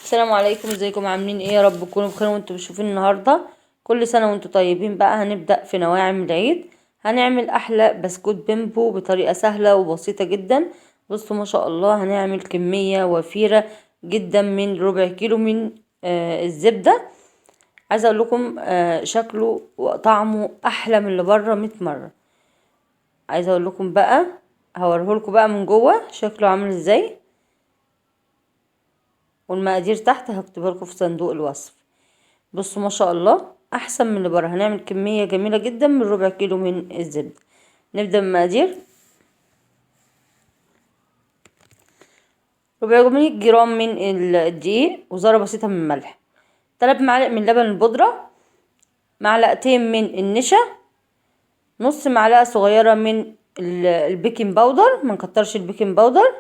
السلام عليكم، ازيكم عاملين ايه؟ يا رب تكونوا بخير وانتم بتشوفين النهارده. كل سنه وانتم طيبين. بقى هنبدا في نواعم العيد. هنعمل احلى بسكوت بيمبو بطريقه سهله وبسيطه جدا. بصوا ما شاء الله، هنعمل كميه وفيره جدا من ربع كيلو من الزبده. عايزه اقول لكم شكله وطعمه احلى من اللي بره 100 مره. عايزه اقول لكم بقى، هوريهولكم بقى من جوه شكله عامل ازاي، والمقادير تحت هكتبها لكم في صندوق الوصف. بصوا ما شاء الله احسن من اللي بره. هنعمل كميه جميله جدا من ربع كيلو من الزبده. نبدا بالمقادير. 400 جرام من الدقيق، وذره بسيطه من الملح، 3 معالق من لبن البودره، معلقتين من النشا، نص معلقه صغيره من البيكنج باودر، ما نكترش البيكنج باودر.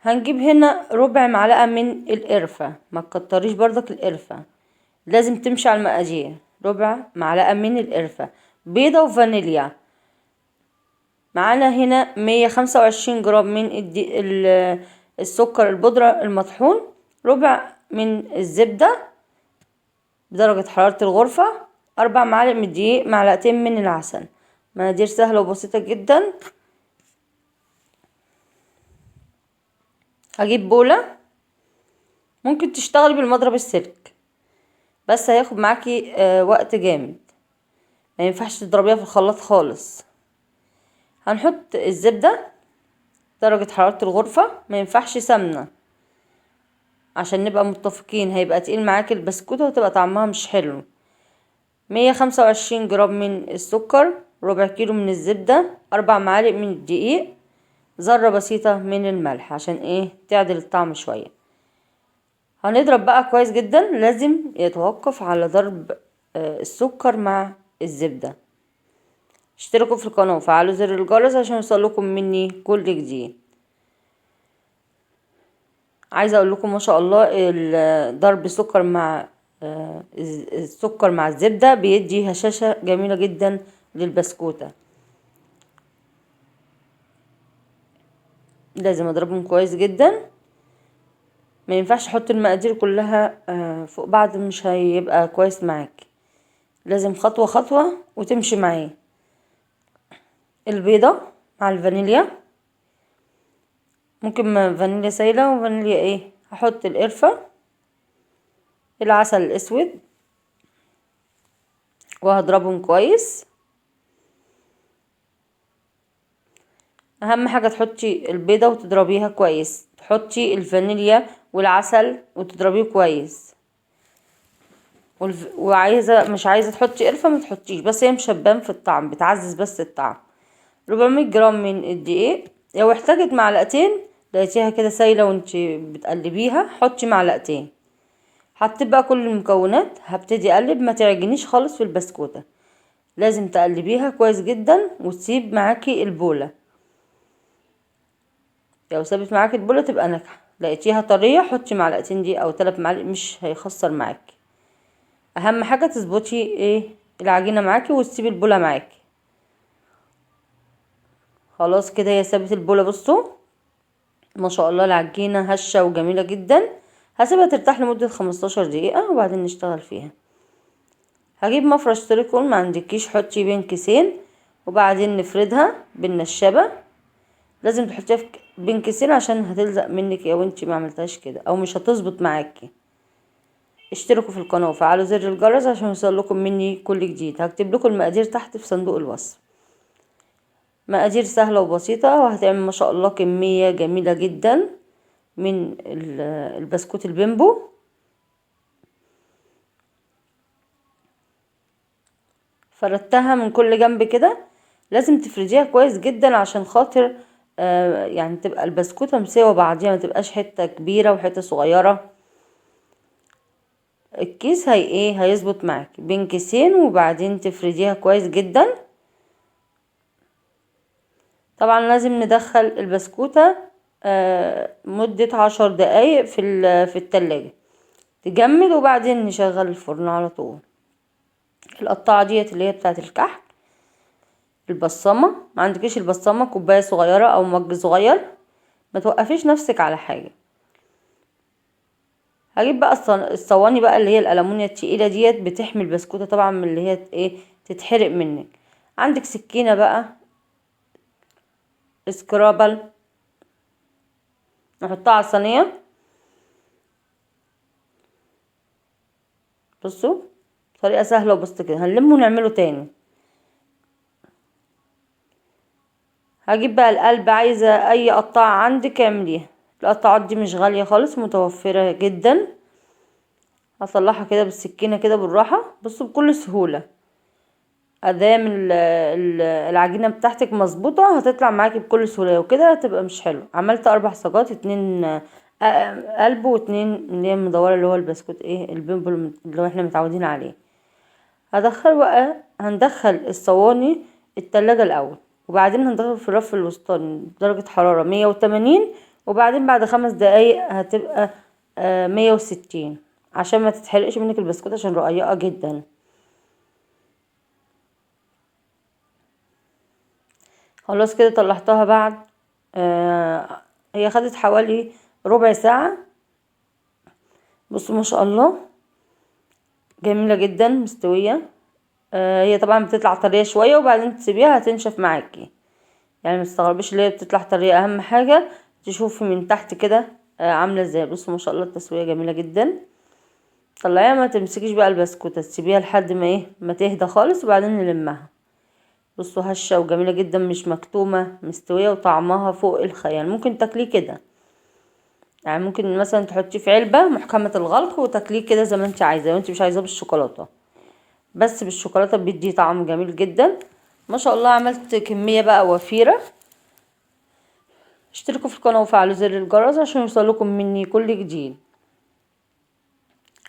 هنجيب هنا ربع معلقه من القرفه، ما تكتريش برضك القرفه، لازم تمشي على المقادير. ربع معلقه من القرفه، بيضه وفانيليا. معانا هنا 125 جرام من السكر البودرة المطحون، ربع من الزبدة بدرجة حرارة الغرفة، 4 معالق من الدقيق، معلقتين من العسل. مقادير سهلة وبسيطة جدا. هجيب بولة، ممكن تشتغلي بالمضرب السلك بس هياخد معاكي وقت جامد، ما ينفعش تضربيها في الخلاط خالص. هنحط الزبدة درجة حرارة الغرفة، ما ينفعش سمنة عشان نبقى متفقين، هيبقى تقيل معاكي البسكوتة وتبقى طعمها مش حلو. 125 جرام من السكر، ربع كيلو من الزبدة، 4 معالق من الدقيق، ذرة بسيطة من الملح عشان ايه تعدل الطعم شوية. هنضرب بقى كويس جدا، لازم يتوقف على ضرب السكر مع الزبدة. اشتركوا في القناة وفعلوا زر الجرس عشان يوصلكم مني كل جديد. عايزه اقول لكم ما شاء الله ضرب السكر مع السكر مع الزبده بيدي هشاشه جميله جدا للبسكوته. لازم اضربهم كويس جدا، ما ينفعش احط المقادير كلها فوق بعض، مش هيبقى كويس معاك. لازم خطوه خطوه وتمشي معايا. البيضه مع الفانيليا، ممكن فانيليا سايله وفانيليا ايه. هحط القرفه، العسل الاسود، وهضربهم كويس. اهم حاجه تحطي البيضه وتضربيها كويس، تحطي الفانيليا والعسل وتضربيه كويس. وعايزه مش عايزه تحطي قرفه ما تحطيش، بس هي مش هتبان في الطعم، بتعزز بس الطعم. 400 جرام من الدقيق، لو احتاجت معلقتين لقيتيها كده سايله وانت بتقلبيها حطي معلقتين. حطيت بقى كل المكونات، هبتدي اقلب، ما تعجنيش خالص في البسكوته، لازم تقلبيها كويس جدا وتسيب معاكي البوله. لو سابت معاكي البوله تبقى ناجحه. لقيتيها طريه حطي معلقتين دي او 3 معالق، مش هيخسر معاكي. اهم حاجه تظبطي ايه العجينه معاكي وتسيبي البوله معاكي. خلاص كده هي سابت البوله. بصوا ما شاء الله العجينه هشه وجميله جدا. هسيبها ترتاح لمده 15 دقيقه وبعدين نشتغل فيها. هجيب مفرش سيليكون، ما عندكيش حطي بين كيسين وبعدين نفردها بالنشابه. لازم تحطيها بين كيسين عشان هتلزق منك لو انتي ما عملتهاش كده، او مش هتظبط معاكي. اشتركوا في القناه وفعلوا زر الجرس عشان يوصلكم مني كل جديد. هكتب لكم المقادير تحت في صندوق الوصف. مقادير سهله وبسيطه، وهتعمل ما شاء الله كميه جميله جدا من البسكوت البيمبو. فردتها من كل جنب كده، لازم تفرديها كويس جدا عشان خاطر يعني تبقى البسكوته مساويه بعضيها، ما تبقاش حته كبيره وحته صغيره. الكيس هي ايه هيظبط معاك بين كيسين وبعدين تفرديها كويس جدا. طبعا لازم ندخل البسكوتة مدة 10 دقايق في التلاجة تجمد، وبعدين نشغل الفرن على طول. القطاعة ديت اللي هي بتاعت الكحك، البصمة، ما عندكيش البصمة كوباية صغيرة او مج صغير، ما توقفيش نفسك على حاجة. هجيب بقى الصواني بقى اللي هي الألمونيا التقيلة ديت، بتحمي البسكوتة طبعا من اللي هي ايه تتحرق منك. عندك سكينة بقى سكرابل، نحطها على الصينية. بصوا طريقة سهلة وبسيطة كده، هنلمه ونعمله تاني. هجيب بقى القلب، عايزة اي قطعة عندك اعمليها، القطعات دي مش غالية خالص، متوفرة جدا. هطلعها كده بالسكينة كده بالراحة. بصوا بكل سهولة، ادام العجينة بتاعتك مظبوطة هتطلع معاكي بكل سهولة، وكده هتبقى مش حلو. عملت 4 صاجات، 2 قلب و2 اللي هي المدورة اللي هو البسكوت ايه البيمبل اللي هو احنا متعودين عليه. هندخل الصواني التلاجة الاول، وبعدين هندخل في الرف الوسطاني درجة حرارة 180، وبعدين بعد 5 دقايق هتبقى 160 عشان ما تتحرقش منك البسكوت عشان رقيقة جدا. خلاص كده طلعتها بعد هي خدت حوالي ربع ساعة. بصوا ما شاء الله جميلة جدا مستوية. هي طبعا بتطلع طرية شوية وبعدين تسيبيها هتنشف معاكي، يعني ما تستغربيش اللي هي بتطلع طرية. اهم حاجة تشوفي من تحت كده عاملة ازاي. بصوا ما شاء الله التسوية جميلة جدا. طلعيها، ما تمسكيش بقى البسكوتة، تسيبيها لحد ما ما تهدى خالص وبعدين نلمها. بصوا هشة وجميلة جدا، مش مكتومة، مستوية وطعمها فوق الخيال. ممكن تاكليه كده، يعني ممكن مثلا تحطيه في علبة محكمة الغلق وتاكليه كده زي ما انت عايزة، وانت مش عايزاه بالشوكولاتة. بس بالشوكولاتة بيدي طعم جميل جدا. ما شاء الله عملت كمية بقى وفيرة. اشتركوا في القناة وفعلوا زر الجرس عشان يوصلكم مني كل جديد.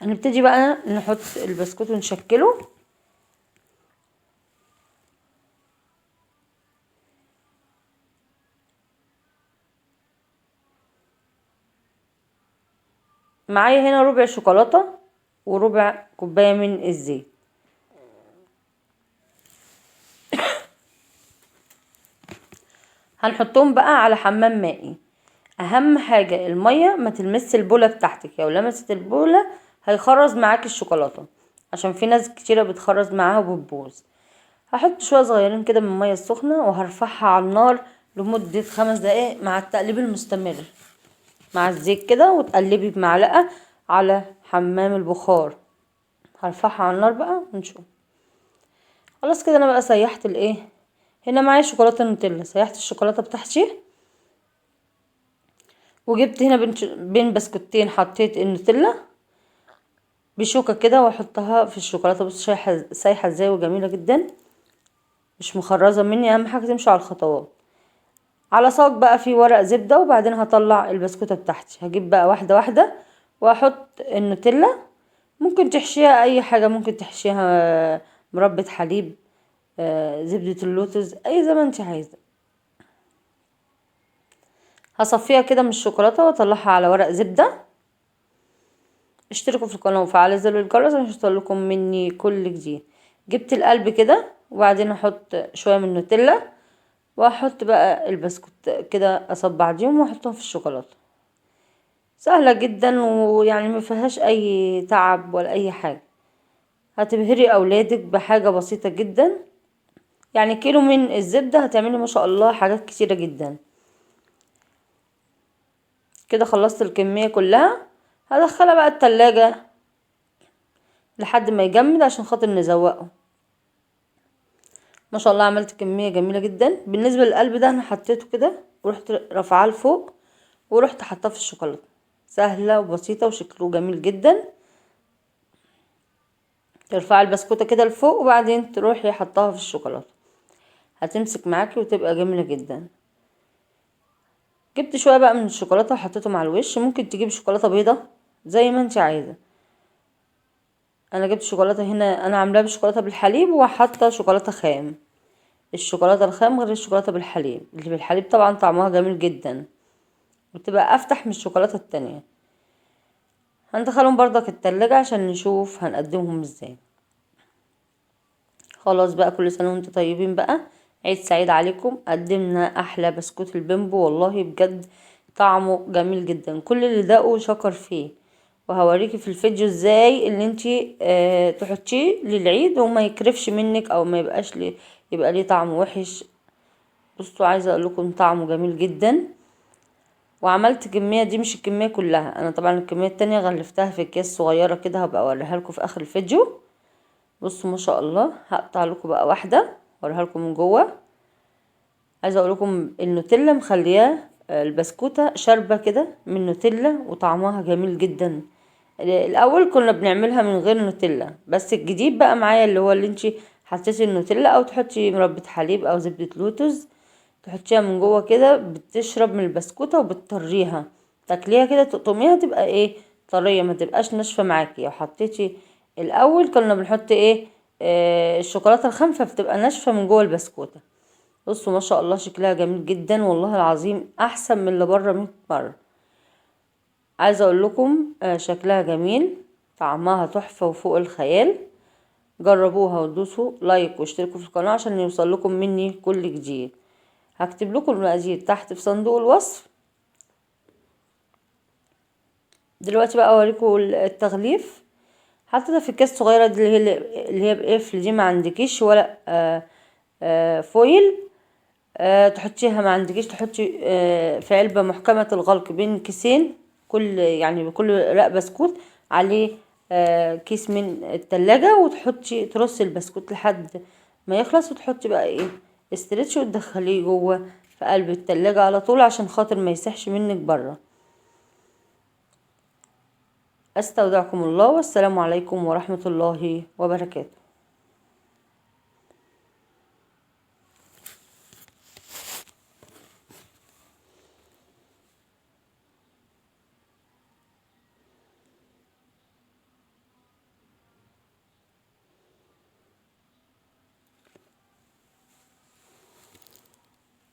هنبتدي بقى نحط البسكوت ونشكله. معايا هنا ربع شوكولاتة وربع كوباية من الزيت. هنحطهم بقى على حمام مائي. اهم حاجة المية ما تلمس البولة بتاعتك، لو لمست البولة هيخرز معاك الشوكولاتة، عشان في ناس كتيرة بتخرز معاها وبتبوظ. هحط شوية صغيرين كده من المية السخنة وهرفعها على النار لمدة 5 دقايق مع التقليب المستمر مع الزيت كده، وتقلبي بمعلقة على حمام البخار. هرفعها على النار بقى ونشوف. خلاص كده انا بقى سيحت الايه، هنا معايا شوكولاتة نوتيلا، سيحت الشوكولاتة بتاعتي وجبت هنا بين بسكوتين حطيت النوتيلا بشوكة كده واحطها في الشوكولاتة. بص سايحة ازاي وجميلة جدا، مش مخرزة مني. اهم حاجة تمشي على الخطوات. على صاج بقى في ورق زبدة، وبعدين هطلع البسكوتة بتاعتي. هجيب بقى واحدة واحدة واحط النوتيلا. ممكن تحشيها اي حاجة، ممكن تحشيها مربى حليب، زبدة اللوتس، اي زي ما انت عايزة. هصفيها كده من الشوكولاتة واطلعها على ورق زبدة. اشتركوا في القناة وفعلوا زر الجرس عشان يوصلكم مني كل جديد. جبت القلب كده وبعدين احط شوية من النوتيلا، واحط بقى البسكوت كده اصبع ديهم واحطهم في الشوكولاتة. سهلة جدا ويعني ما فيهاش اي تعب ولا اي حاجة. هتبهري اولادك بحاجة بسيطة جدا، يعني كيلو من الزبدة هتعملي ما شاء الله حاجات كتيرة جدا. كده خلصت الكمية كلها. هدخلها بقى التلاجة لحد ما يجمد عشان خاطر نزوقه. ما شاء الله عملت كمية جميلة جدا. بالنسبة للقلب ده انا حطيته كده ورحت رافعاه لفوق ورحت حطاه في الشوكولاتة. سهلة وبسيطة وشكله جميل جدا. ترفعي البسكوتة كده لفوق وبعدين تروحي حطاها في الشوكولاتة، هتمسك معاكي وتبقى جميلة جدا. جبت شوية بقى من الشوكولاتة وحطيتهم على الوش. ممكن تجيب شوكولاتة بيضة زي ما انت عايزة. انا جبت شوكولاتة هنا انا عاملاها بالشوكولاتة بالحليب وحاطة شوكولاتة خام. الشوكولاتة الخام غير الشوكولاتة بالحليب، اللي بالحليب طبعا طعمها جميل جدا بتبقى افتح من الشوكولاتة التانية. هندخلهم برضك التلاجة عشان نشوف هنقدمهم ازاي. خلاص بقى كل سنة وانتم طيبين بقى، عيد سعيد عليكم. قدمنا احلى بسكوت البيمبو، والله بجد طعمه جميل جدا. كل اللي داقه شكر فيه وهوريكي في الفيديو ازاي اللي انتي تحطيه للعيد وما يكرفش منك او ما يبقاش يبقى ليه طعم وحش. بصوا عايزه اقول لكم طعمه جميل جدا. وعملت كميه، دي مش الكميه كلها، انا طبعا الكميه التانية غلفتها في اكياس صغيره كده، هبقى اوريها لكم في اخر الفيديو. بصوا ما شاء الله، هقطع لكم بقى واحده اوريها لكم من جوه. عايزه اقول لكم النوتيلا مخلياه البسكوته شاربه كده من نوتيلا وطعمها جميل جدا. الاول كنا بنعملها من غير نوتيلا، بس الجديد بقى معايا اللي هو اللي انتي حطيتي النوتيلا او تحطي مربى حليب او زبدة لوتس، تحطيها من جوه كده بتشرب من البسكوته وبتطريها تاكليها كده، تقطميها تبقى ايه طريه، ما تبقاش ناشفه معاكي. لو حطيتي الاول كنا بنحط ايه الشوكولاته الخام فبتبقى ناشفه من جوه البسكوته. بصوا ما شاء الله شكلها جميل جدا، والله العظيم احسن من اللي بره 100 مره. عايزه اقول لكم شكلها جميل، طعمها تحفه وفوق الخيال. جربوها وتدوسوا لايك واشتركوا في القناه عشان يوصل لكم مني كل جديد. هكتب لكم المقادير تحت في صندوق الوصف. دلوقتي بقى اوريكم التغليف. حطيتها في اكياس صغيره دي اللي هي بقفل، دي ما عندكيش ولا فويل تحطيها، ما عندكيش تحطي في علبة محكمة الغلق بين كيسين، كل يعني بكل رق بسكوت عليه كيس من التلاجة، وتحطي ترصي البسكوت لحد ما يخلص، وتحطي بقى ايه استرتش وتدخليه جوه في قلب التلاجة على طول عشان خاطر ما يسحش منك بره. استودعكم الله والسلام عليكم ورحمة الله وبركاته.